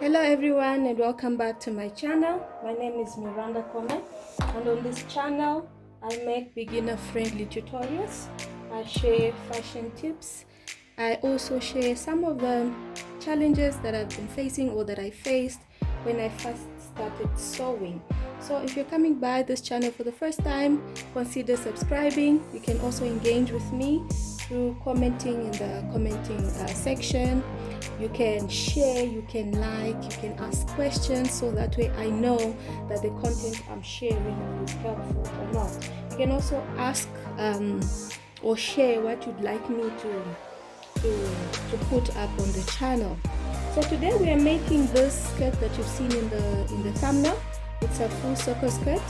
Hello everyone and welcome back to my channel. My name is Miranda Kome, and on this channel I make beginner friendly tutorials. I share fashion tips. I also share some of the challenges that I've been facing or that I faced when I first started sewing. So if you're coming by this channel for the first time, consider subscribing. You can also engage with me through commenting in the commenting section. You can share, you can like, you can ask questions, so that way I know that the content I'm sharing is helpful or not. You can also ask or share what you'd like me to put up on the channel. So today we are making this skirt that you've seen in the thumbnail. It's a full circle skirt,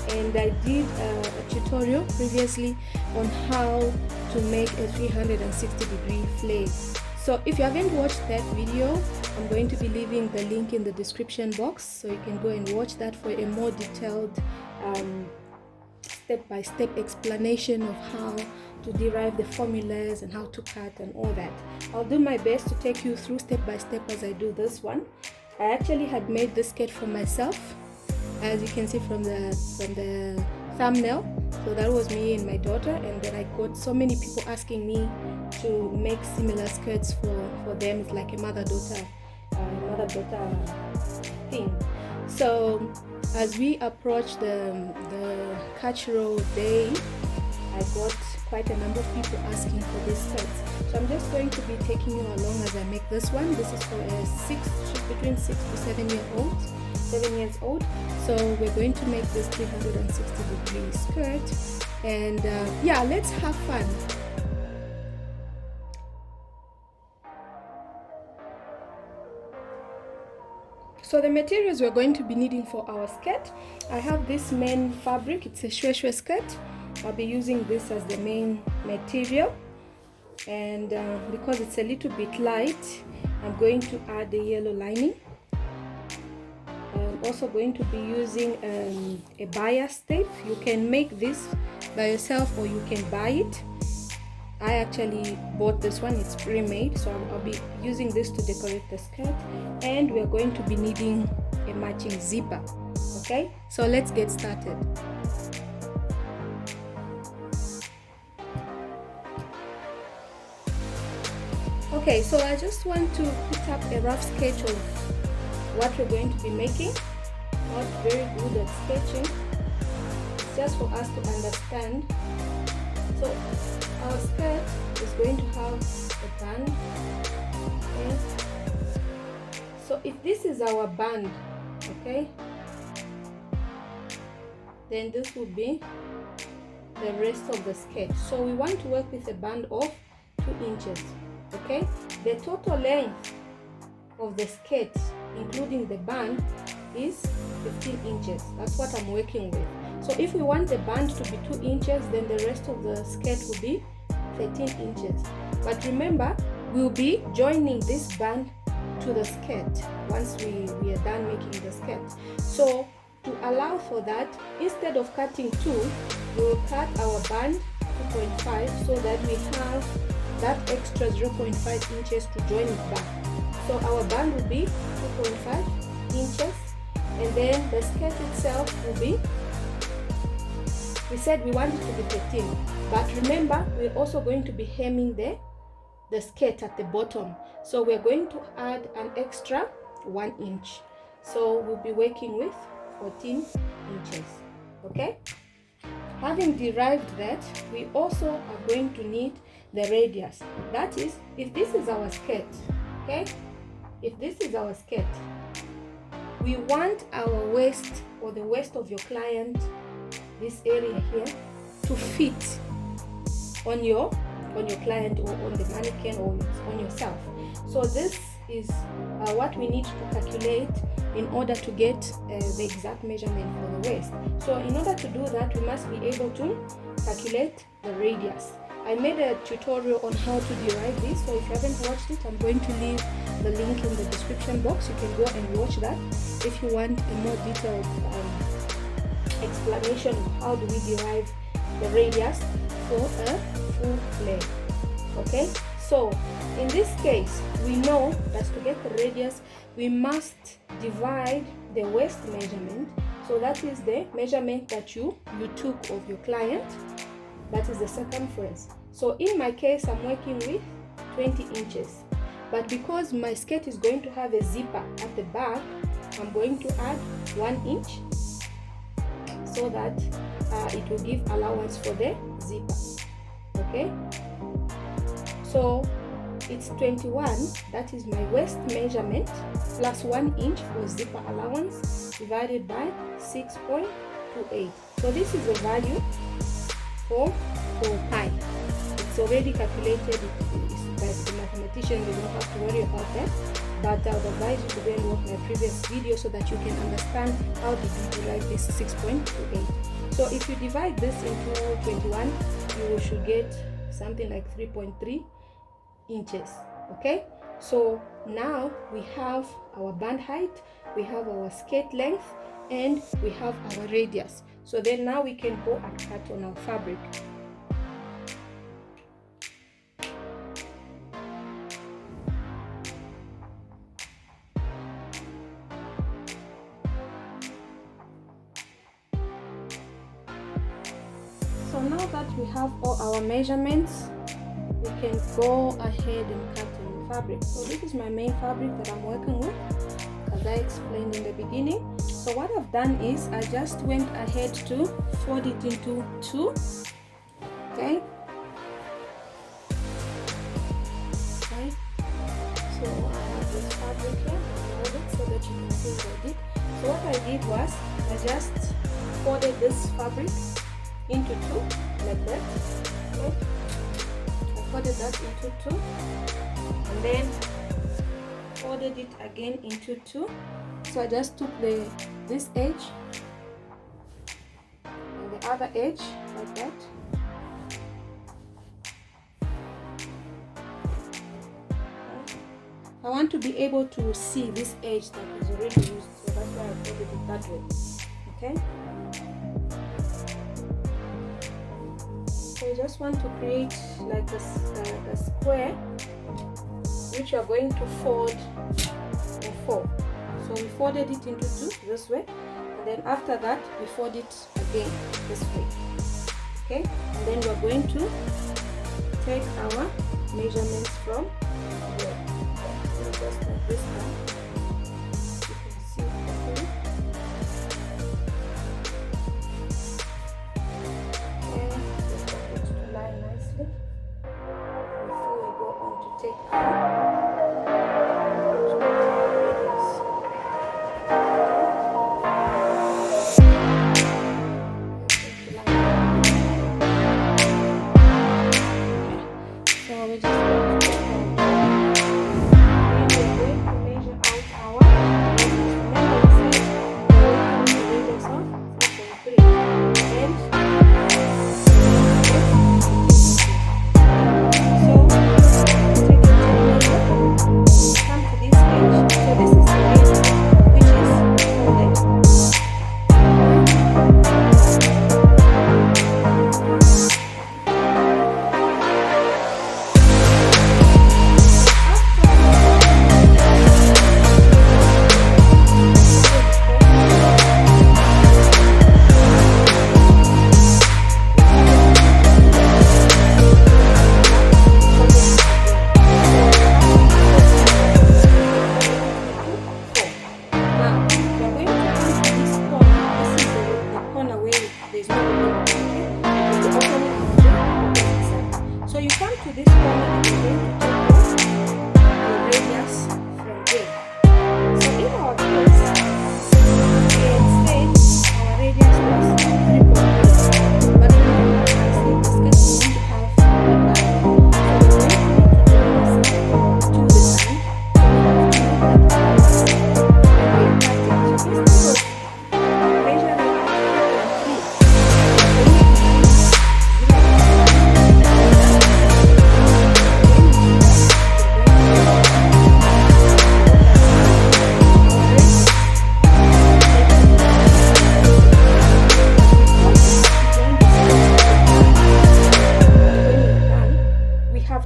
and I did a tutorial previously on how to make a 360-degree flare. So if you haven't watched that video, I'm going to be leaving the link in the description box, so you can go and watch that for a more detailed step-by-step explanation of how to derive the formulas and how to cut and all that. I'll do my best to take you through step by step as I do this one. I actually had made this skirt for myself, as you can see from the thumbnail. So that was me and my daughter, and then I got so many people asking me to make similar skirts for them. It's like a mother-daughter thing. So as we approach the cultural day, I got quite a number of people asking for these skirts. So I'm just going to be taking you along as I make this one. This is for a between 6 to 7 years old. So we're going to make this 360-degree skirt, and yeah, let's have fun. So the materials we're going to be needing for our skirt, I have this main fabric. It's a shwe skirt. I'll be using this as the main material, and because it's a little bit light, I'm going to add the yellow lining. I'm also going to be using a bias tape. You can make this by yourself or you can buy it. I actually bought this one, it's pre-made, so I'll be using this to decorate the skirt, and we're going to be needing a matching zipper. Okay, so let's get started. Okay, so I just want to put up a rough sketch of what we're going to be making. Not very good at sketching, it's just for us to understand. So our skirt is going to have a band. Okay, so if this is our band, okay, then this will be the rest of the skirt. So we want to work with a band of 2 inches. Okay, the total length of the skirt, including the band, is 15 inches. That's what I'm working with. So if we want the band to be 2 inches, then the rest of the skirt will be 13 inches. But remember, we'll be joining this band to the skirt once we are done making the skirt. So to allow for that, instead of cutting 2, we will cut our band 2.5, so that we have that extra 0.5 inches to join it back. So our band will be 2.5 inches, and then the skirt itself will be, we said we want it to be 13, but remember we're also going to be hemming the skirt at the bottom, so we're going to add an extra 1 inch, so we'll be working with 14 inches. Okay, having derived that, we also are going to need the radius. That is, if this is our skirt, okay, if this is our skirt, we want our waist, or the waist of your client, this area here, to fit on your client, or on the mannequin, or on yourself. So this is what we need to calculate in order to get the exact measurement for the waist. So in order to do that, we must be able to calculate the radius. I made a tutorial on how to derive this, so if you haven't watched it, I'm going to leave the link in the description box. You can go and watch that if you want a more detailed explanation of how do we derive the radius for a full flare. Okay, So in this case, we know that to get the radius, we must divide the waist measurement. So that is the measurement that you took of your client. That is the circumference. So in my case, I'm working with 20 inches. But because my skirt is going to have a zipper at the back, I'm going to add 1 inch so that it will give allowance for the zipper. Okay? So it's 21, that is my waist measurement, plus 1 inch for zipper allowance divided by 6.28. So this is the value for pi. It's already calculated. The mathematician does not have to worry about that, but I would advise you to go and watch my previous video so that you can understand how did you derive this 6.28. So if you divide this into 21, you should get something like 3.3 inches. Okay, so now we have our band height, we have our skirt length, and we have our radius. So then now we can go and cut on our fabric. So now that we have all our measurements, we can go ahead and cut on the fabric. So this is my main fabric that I'm working with, as I explained in the beginning. So what I've done is I just went ahead to fold it into 2. Okay. Okay. So I have this fabric here, so that you can see what I did. So what I did was I just folded this fabric into 2 like that. Okay. I folded that into 2 and then folded it again into 2. So I just took this edge and the other edge like that. Okay. I want to be able to see this edge that is already used, so that's why I folded it that way. Okay. So you just want to create like a square which you are going to fold in 4. So we folded it into 2 this way, and then after that we fold it again this way. Okay, and then we're going to take our measurements from here. So just like this one. You can see properly. And just want it to lie nicely before we go on to take our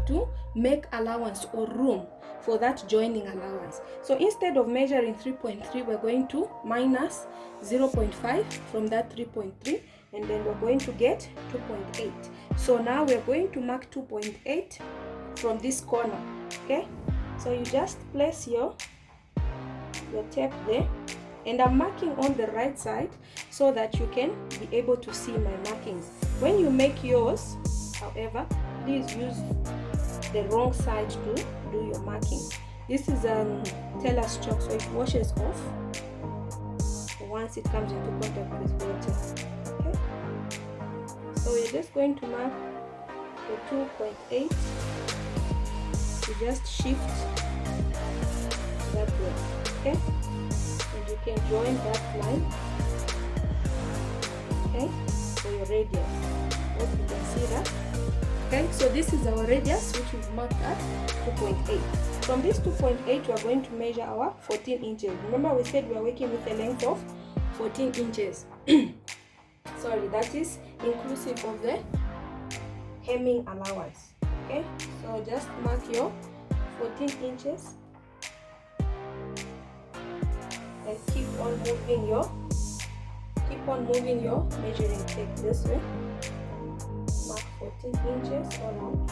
have to make allowance or room for that joining allowance. So instead of measuring 3.3, we're going to minus 0.5 from that 3.3, and then we're going to get 2.8. So now we're going to mark 2.8 from this corner. Okay, so you just place your tape there, and I'm marking on the right side so that you can be able to see my markings. When you make yours, however, please use the wrong side to do your marking. This is Telus chalk, so it washes off once it comes into contact with water. Okay, so we're just going to mark the 2.8. You just shift that way, okay, and you can join that line, okay, for your radius. Hope you can see that. Okay, so this is our radius, which we've marked at 2.8. From this 2.8, we are going to measure our 14 inches. Remember, we said we are working with a length of 14 inches. Sorry, that is inclusive of the hemming allowance. Okay, so just mark your 14 inches and keep on moving your measuring tape this way. Mark 14 inches all around.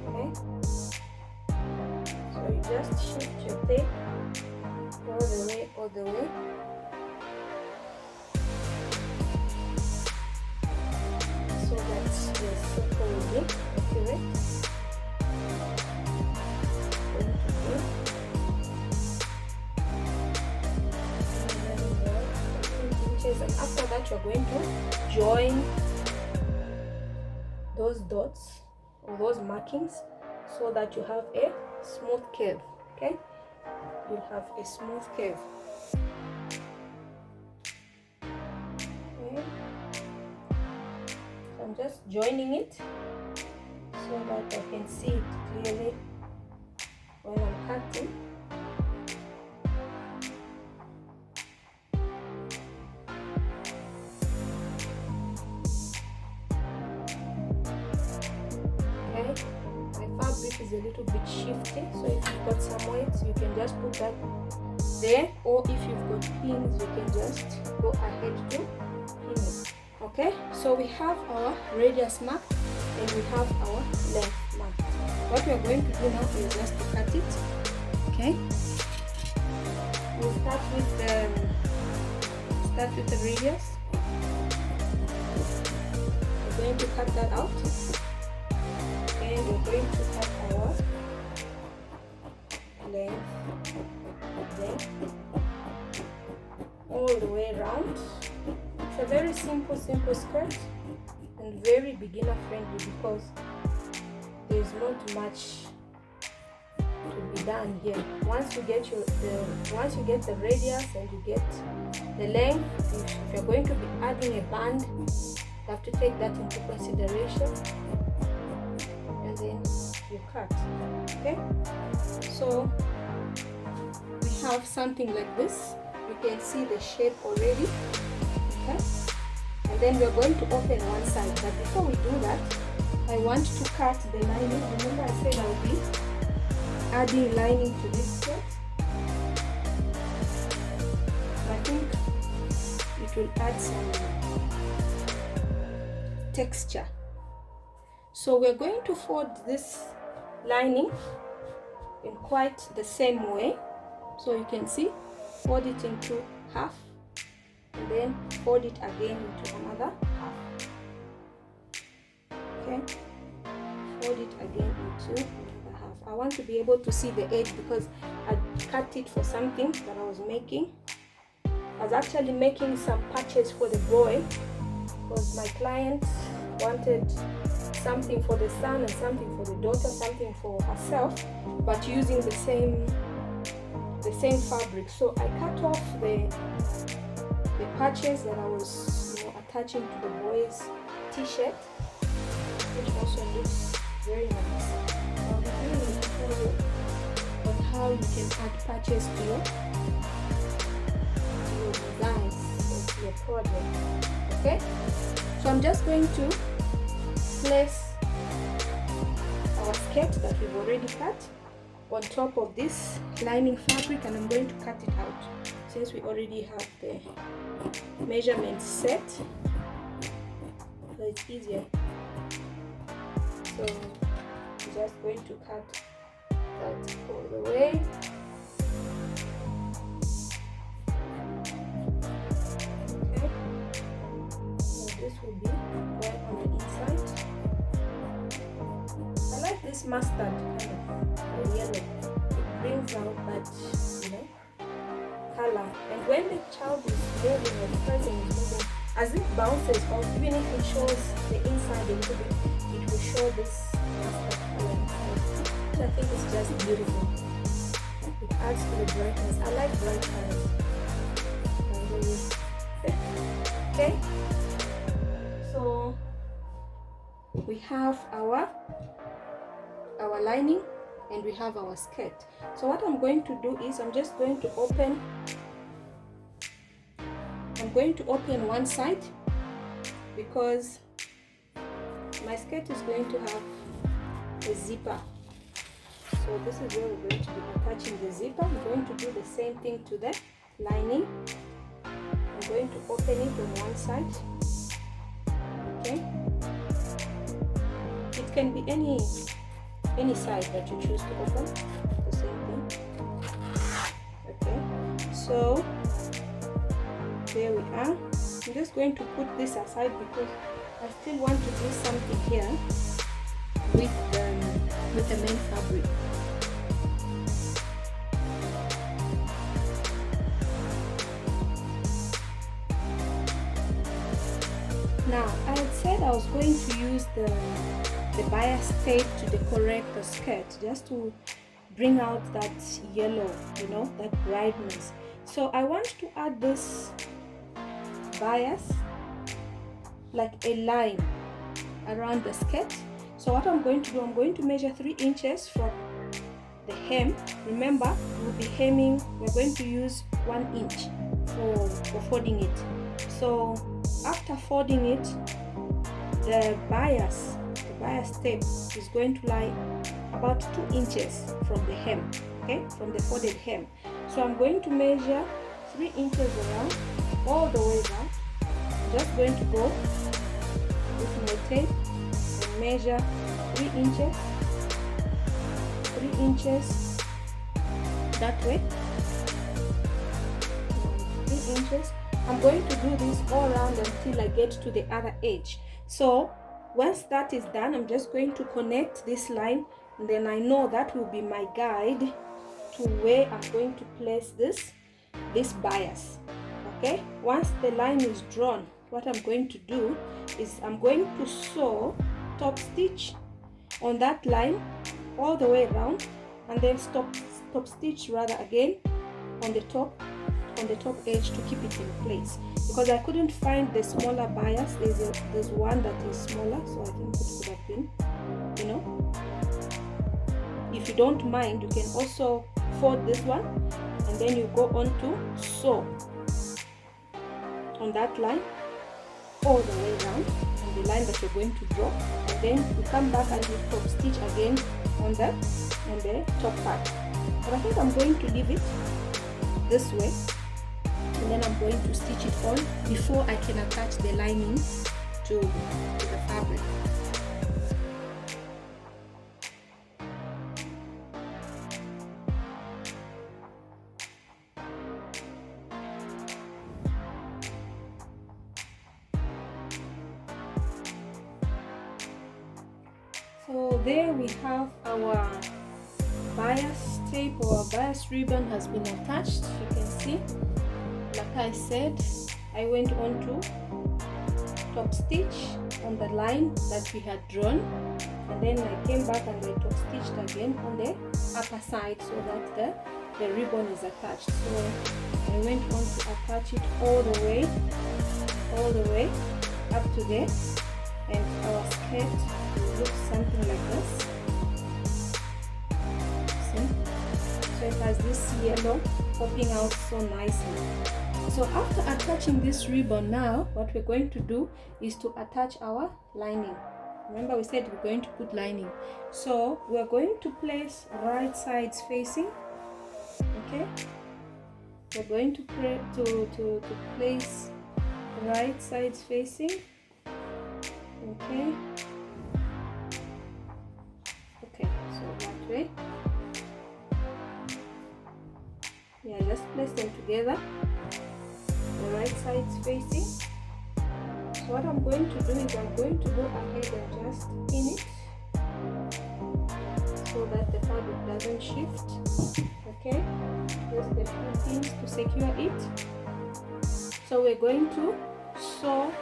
Okay, so you just shift your tape all the way, so that your circle will be accurate. And after that, you're going to join those dots or those markings so that you have a smooth curve. Okay, you'll have a smooth curve. Okay, so I'm just joining it so that I can see it clearly when I'm cutting. Is a little bit shifty, so if you've got some weights, you can just put that there, or if you've got pins, you can just go ahead to pin it. Okay, so we have our radius marked and we have our length marked. What we are going to do now is just to cut it. Okay, we'll start with the radius. We're going to cut that out. And we're going to cut our length all the way around. It's a very simple skirt and very beginner friendly because there's not much to be done here. Once you get the radius and you get the length, if you're going to be adding a band, you have to take that into consideration. Then you cut. Okay, so we have something like this. You can see the shape already. Okay, and then we're going to open one side, but before we do that, I want to cut the lining. Remember, I said I'll be adding lining to this skirt. I think it will add some texture. So we're going to fold this lining in quite the same way. So you can see, fold it into half and then fold it again into another half. Okay, fold it again into another half. I want to be able to see the edge because I cut it for something that I was making. I was actually making some patches for the boy because my client wanted something for the son and something for the daughter, something for herself, but using the same fabric. So I cut off the patches that I was attaching to the boy's t-shirt, which also looks very nice. I'll be doing a tutorial on how you can add patches to your designs or to your project. Okay, so I'm just going to place our skirt that we've already cut on top of this lining fabric, and I'm going to cut it out since we already have the measurements set, so it's easier. So I'm just going to cut that all the way. Okay, so this will be going on the inside. I like this mustard kind of yellow. It brings out that, you know, color. And when the child is moving or the person is moving, as it bounces off, even if it shows the inside a little bit, it will show this mustard color inside. I think it's just beautiful. It adds to the brightness. I like bright colors. Okay, so we have our lining and we have our skirt. So what I'm going to do is I'm going to open one side, because my skirt is going to have a zipper. So this is where we're going to be attaching the zipper. I'm going to do the same thing to the lining. I'm going to open it on one side. Okay, it can be any side that you choose to open, the same thing. Okay, so there we are. I'm just going to put this aside because I still want to do something here with the main fabric. Now, I had said I was going to use the bias tape to decorate the skirt, just to bring out that yellow, you know, that brightness. So I want to add this bias, like a line around the skirt. So what I'm going to do, I'm going to measure 3 inches from the hem. Remember, we'll be hemming, we're going to use 1 inch for folding it. So after folding it, the bias tape is going to lie about 2 inches from the hem, okay, from the folded hem. So I'm going to measure 3 inches around, all the way down. I'm just going to go with my tape and measure 3 inches that way, 3 inches. I'm going to do this all around until I get to the other edge. So once that is done, I'm just going to connect this line, and then I know that will be my guide to where I'm going to place this bias. Okay, once the line is drawn, what I'm going to do is I'm going to sew top stitch on that line all the way around, and then top stitch rather again on the top edge to keep it in place, because I couldn't find the smaller bias. There's one that is smaller, so I think it could have been, you know, if you don't mind, you can also fold this one, and then you go on to sew on that line all the way around, and the line that you're going to draw, and then you come back and you top stitch again on the top part. But I think I'm going to leave it this way, and then I'm going to stitch it on before I can attach the lining to the fabric. So there we have our bias tape, or bias ribbon has been attached. You can see, like I said, I went on to top stitch on the line that we had drawn, and then I came back and I top stitched again on the upper side so that the ribbon is attached. So I went on to attach it all the way up to there, and our skirt will look something like this. See? So it has this yellow popping out so nicely. So after attaching this ribbon, now what we're going to do is to attach our lining. Remember we said we're going to put lining. So we're going to place right sides facing. Okay, we're going to place right sides facing. Okay, so that way. Yeah, just place them together, the right sides facing. So what I'm going to do is I'm going to go ahead and just pin it so that the fabric doesn't shift. Okay, just a few pins to secure it. So we're going to sew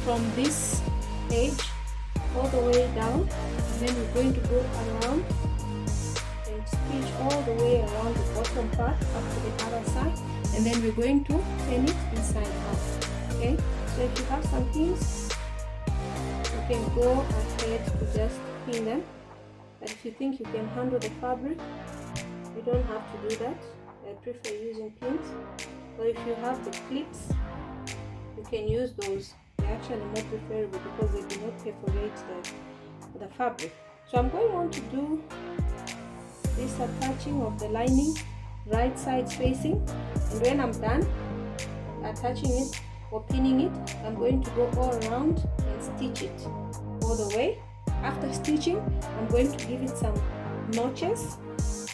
from this edge all the way down, and then we're going to go around and stitch all the way around the bottom part up to the other side, and then we're going to pin it inside out. Okay, so if you have some pins, you can go ahead to just pin them, but if you think you can handle the fabric, you don't have to do that. I prefer using pins. So if you have the clips, you can use those. They're actually more preferable because they do not perforate the fabric. So I'm going on to do this attaching of the lining, right sides facing, and when I'm done attaching it or pinning it, I'm going to go all around and stitch it all the way. After stitching, I'm going to give it some notches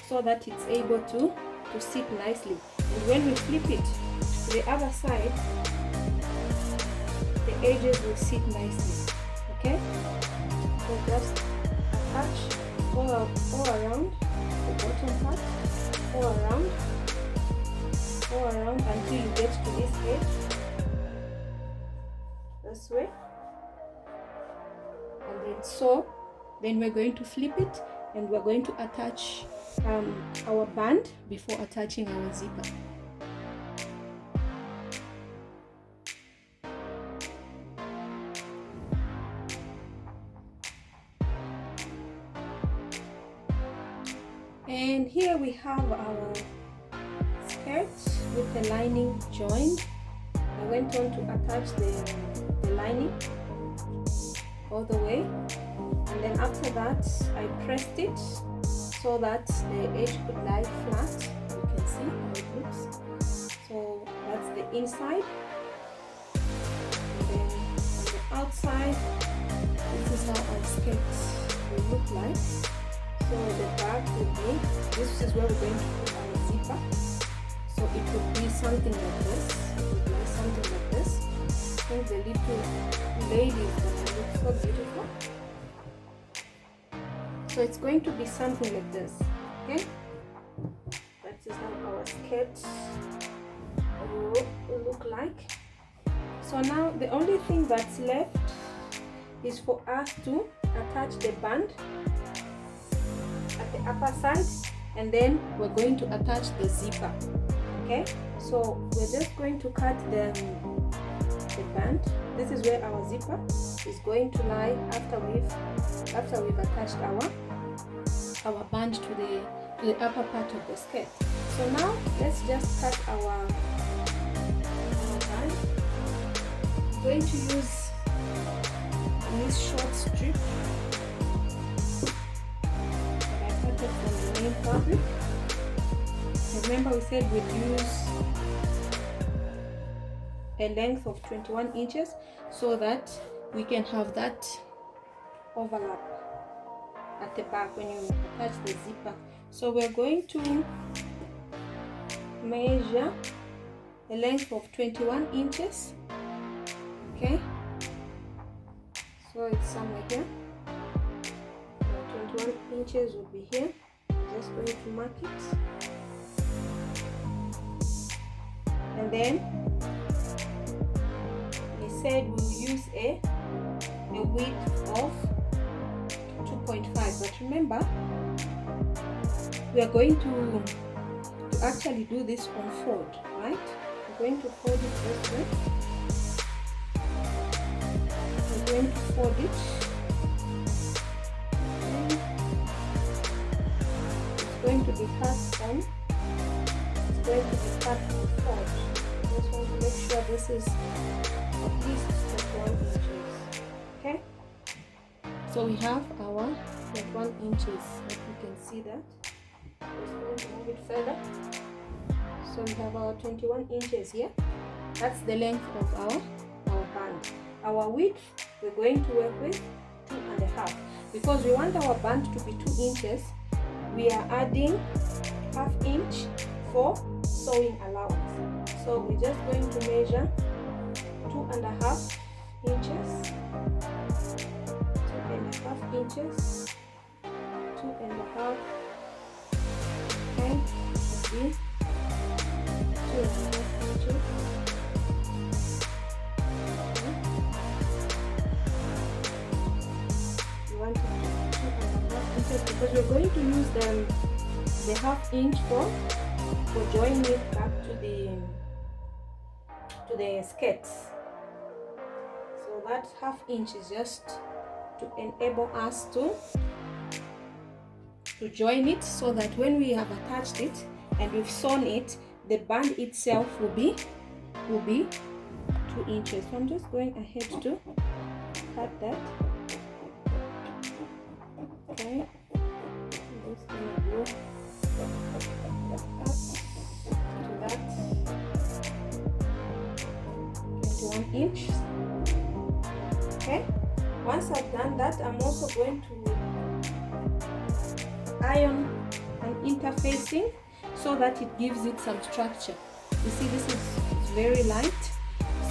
so that it's able to sit nicely. And when we flip it to the other side, the edges will sit nicely. Okay, so just attach all around the bottom part, all around until you get to this edge, this way, and then so then we're going to flip it and we're going to attach our band before attaching our zipper. And here we have our skirt with the lining joined. I went on to attach the lining all the way, and then after that I pressed it so that the edge could lie flat. You can see how it looks. So that's the inside, and then on the outside, this is how our skirt will look like. So the back will be, this is where we're going to put our zipper. So it would be something like this. It would be something like this. I think the little lady is going to look so beautiful. So it's going to be something like this. Okay? That is how our skirt will look like. So now the only thing that's left is for us to attach the band at the upper side, and then we're going to attach the zipper. Okay, so we're just going to cut the band. This is where our zipper is going to lie after we've attached our band to the upper part of the skirt. So now let's just cut our band. I'm going to use this short strip from the main fabric. Remember we said we'd use a length of 21 inches so that we can have that overlap at the back when you attach the zipper. So we're going to measure a length of 21 inches. Okay, so it's somewhere here. 21 inches will be here. I'm just going to mark it, and then we said we'll use a width of 2.5, but remember we are going to actually do this on fold, right? We're going to fold it this way. We're going to fold it. Going to be cut on. It's going to be cut on fold. Just want to make sure this is at least 21 inches. Okay. So we have our 21 inches. If you can see that. Just going to move it further. So we have our 21 inches here. That's the length of our band. Our width, we're going to work with 2.5. Because we want our band to be 2 inches, we are adding 1/2 inch for sewing allowance. So we're just going to measure 2.5 inches, 2.5 inches, 2.5, okay, see, 2.5 inches, okay. We want to do 2.5 inches because we're going to use the 1/2 inch for joining it back to the skirts. So that 1/2 inch is just to enable us to join it, so that when we have attached it and we've sewn it, the band itself will be 2 inches. So I'm just going ahead to cut that. Okay, I'm just gonna go up to that 21 inch. Okay, once I've done that, I'm also going to iron and interfacing so that it gives it some structure. You see, this is very light,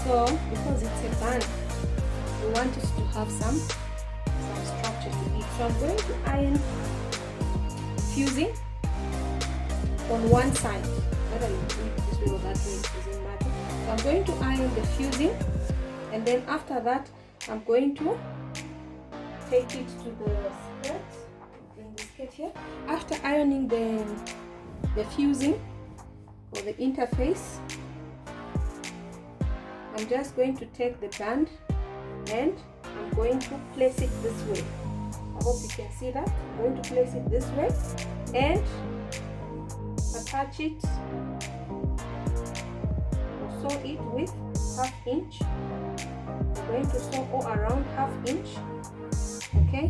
so because it's a band, we want it to have some structure to it. So I'm going to iron fusing on one side, whether you do it this way or that way, it doesn't matter. So I'm going to iron the fusing, and then after that I'm going to take it to the skirt. Bring the skirt here. After ironing the fusing or the interface, I'm just going to take the band and I'm going to place it this way. I hope you can see that. I'm going to place it this way and attach it or sew it with 1/2 inch. We're going to sew all around 1/2 inch, okay,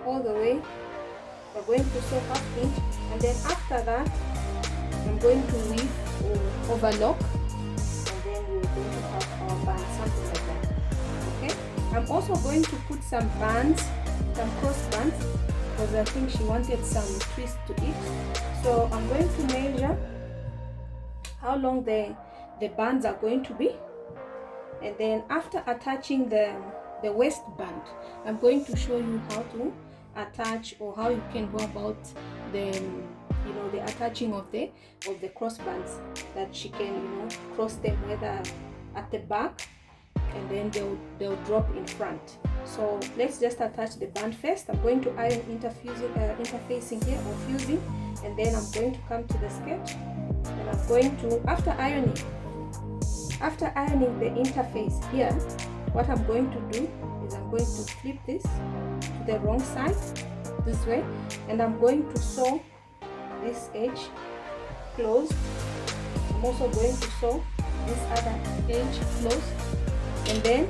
all the way. We're going to sew 1/2 inch, and then after that I'm going to weave or overlock, and then we're going to have our band, something like that. Okay, I'm also going to put some bands, some cross bands, because I think she wanted some twist to it. So I'm going to measure how long the bands are going to be, and then after attaching the waistband, I'm going to show you how to attach, or how you can go about the the attaching of the crossbands, that she can cross them whether at the back, and then they'll drop in front. So let's just attach the band first. I'm going to iron interfacing here, or fusing, and then I'm going to come to the sketch, and I'm going to, after ironing the interface here, what I'm going to do is I'm going to flip this to the wrong side this way, and I'm going to sew this edge closed. I'm also going to sew this other edge closed, and then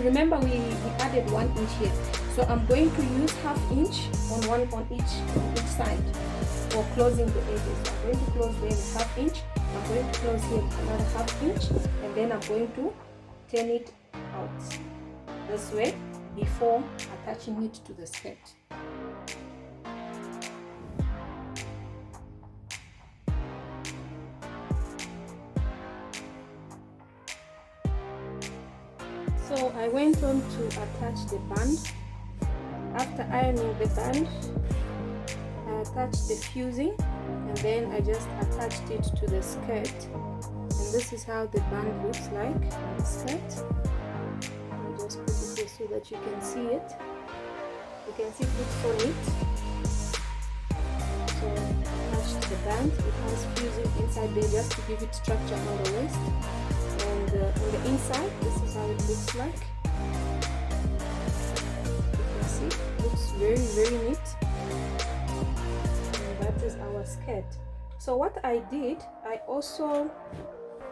remember we added 1 inch here, so I'm going to use 1/2 inch on each side for closing the edges. I'm going to close there with 1/2 inch. I'm going to close here with another 1/2 inch, and then I'm going to turn it out this way before attaching it to the skirt. So I went on to attach the band. After ironing the band, I attached the fusing, and then I just attached it to the skirt, and this is how the band looks like on the skirt. I'll just put it here so that you can see it. You can see it looks so neat. So attached the band, it has fusing inside there just to give it structure on the waist, and on the inside this is how it looks like. You can see it looks very, very neat. That is our skirt. So what I did, I also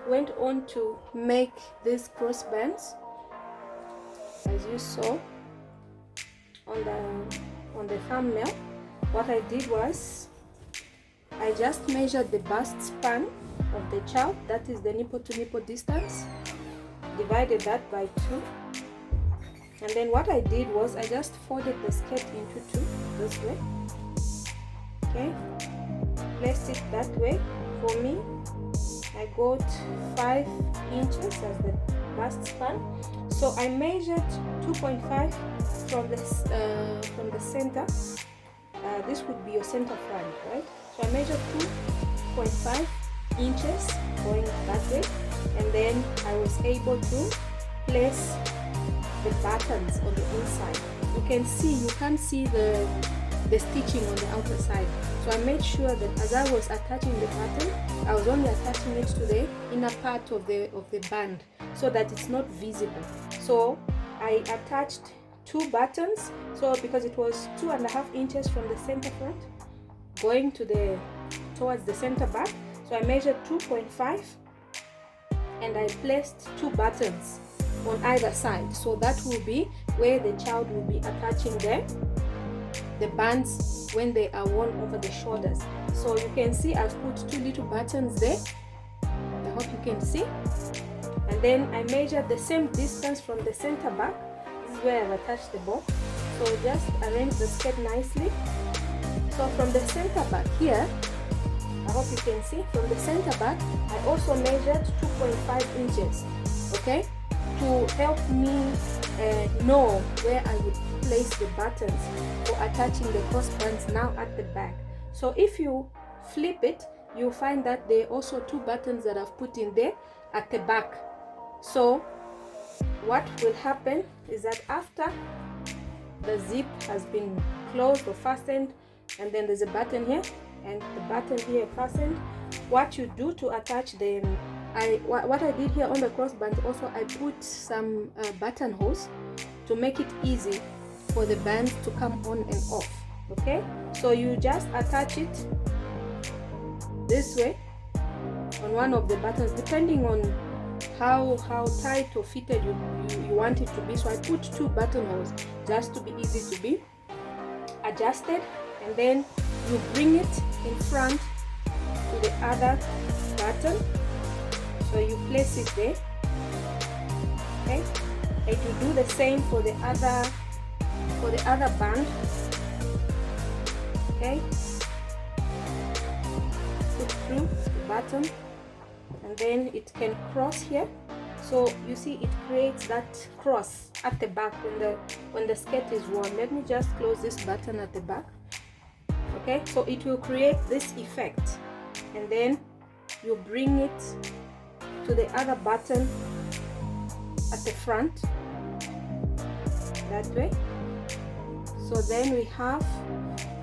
went on to make these crossbands, as you saw. on the thumbnail, what I did was I just measured the bust span of the child, that is the nipple to nipple distance, divided that by 2, and then what I did was I just folded the skirt into 2 this way. Okay, placed it that way. For me, I got 5 inches as the bust span, so I measured 2.5 from the center. This would be your center front, right? So I measured 2.5 inches going that way, and then I was able to place the buttons on the inside. You can't see the stitching on the outer side. So I made sure that as I was attaching the button, I was only attaching it to the inner part of the band so that it's not visible. So I attached 2 buttons, so because it was 2.5 inches from the center front going towards the center back, so I measured 2.5 and I placed 2 buttons on either side. So that will be where the child will be attaching the bands when they are worn over the shoulders. So you can see I've put 2 little buttons there. I hope you can see. And then I measured the same distance from the center back. This is where I've attached the bow. So just arrange the skirt nicely. So from the center back here, I hope you can see, from the center back, I also measured 2.5 inches, okay, to help me know where I would place the buttons for attaching the crossbands now at the back. So if you flip it, you'll find that there are also 2 buttons that I've put in there at the back. So what will happen is that after the zip has been closed or fastened, and then there's a button here and the button here fastened, what you do to attach them, what I did here on the crossband, also I put some buttonholes to make it easy for the band to come on and off. Okay, so you just attach it this way on one of the buttons, depending on how tight or fitted you want it to be. So I put 2 buttonholes just to be easy to be adjusted, and then you bring it in front to the other button. So you place it there, okay, and you do the same for the other band. Okay, put through the button, and then it can cross here. So you see it creates that cross at the back when the skirt is worn. Let me just close this button at the back. Okay, so it will create this effect, and then you bring it to the other button at the front that way. So then we have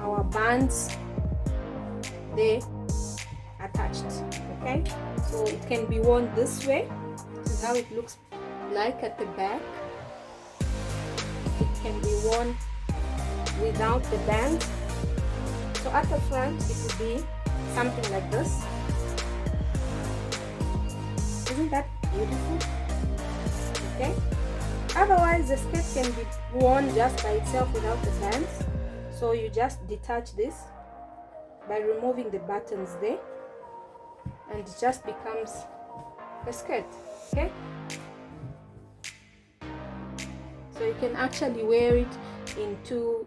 our bands there attached. Okay, so it can be worn this way. This is how it looks like at the back. It can be worn without the band. So at the front it will be something like this. Isn't that beautiful? Okay, otherwise the skirt can be worn just by itself without the bands. So you just detach this by removing the buttons there, and it just becomes a skirt. Okay, so you can actually wear it in two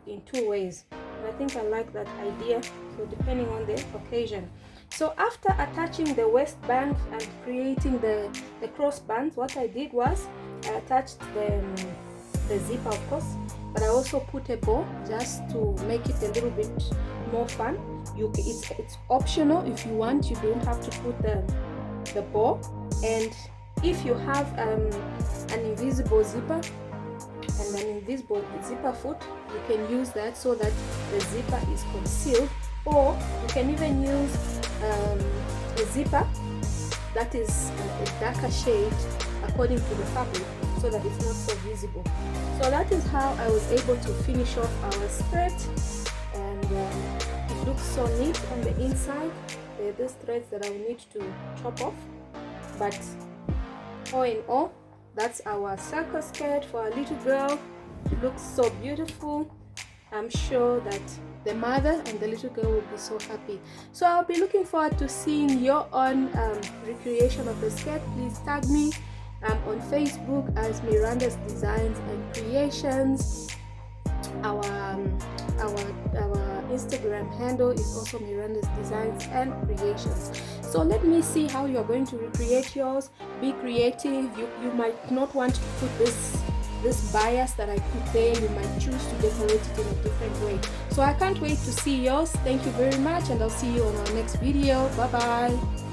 ways, and I think I like that idea. So depending on the occasion. So after attaching the waistband and creating the crossbands, what I did was I attached the zipper, of course, but I also put a bow just to make it a little bit more fun. It's optional. If you want, you don't have to put the bow. And if you have an invisible zipper and an invisible zipper foot, you can use that so that the zipper is concealed. Or you can even use a zipper that is a darker shade according to the fabric, so that it's not so visible. So that is how I was able to finish off our skirt, and it looks so neat on the inside. There are these threads that I will need to chop off, but all in all, that's our circle skirt for our little girl. It looks so beautiful. I'm sure that the mother and the little girl will be so happy. So I'll be looking forward to seeing your own recreation of the skirt. Please tag me on Facebook as Miranda's Designs and Creations. Our Instagram handle is also Miranda's Designs and Creations. So let me see how you are going to recreate yours. Be creative. You might not want to put this bias that I put there. You might choose to decorate it in a different way. So I can't wait to see yours. Thank you very much, and I'll see you on our next video. Bye bye.